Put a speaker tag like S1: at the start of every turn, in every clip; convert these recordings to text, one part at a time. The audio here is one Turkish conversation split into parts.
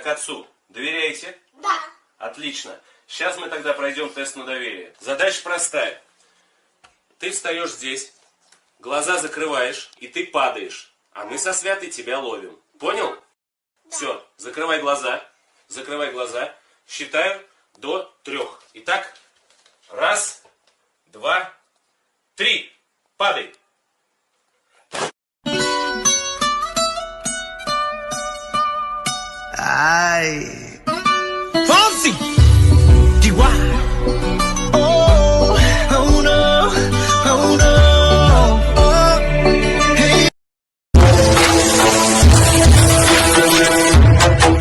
S1: как отцу. Доверяете?
S2: Да.
S1: Отлично. Сейчас мы тогда пройдем тест на доверие. Задача простая. Ты встаешь здесь, глаза закрываешь, и ты падаешь. А мы со Святой тебя ловим. Понял? Да. Все, закрывай глаза. Закрывай глаза. Считаю до 3. Итак, 1, 2, 3. Падай.
S3: Ay. Fonsi. DY. Oh, oh no, oh no. Oh, hey.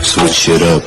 S3: Switch it up.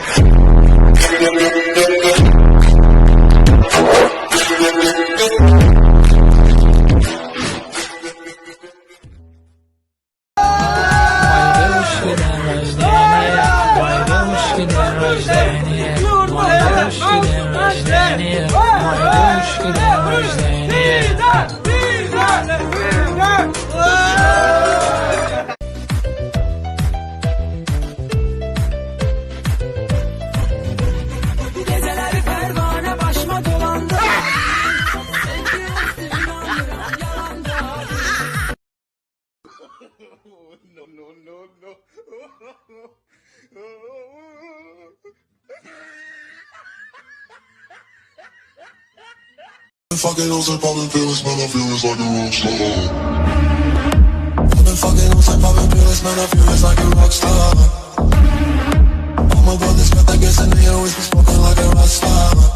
S4: Fucking hoes and popping pills, man, I feel it's like a rock star. I've been fucking hoes and popping pills, man, I feel it's like a rock star. All my brothers got that gas and they always be smoking like a rock star.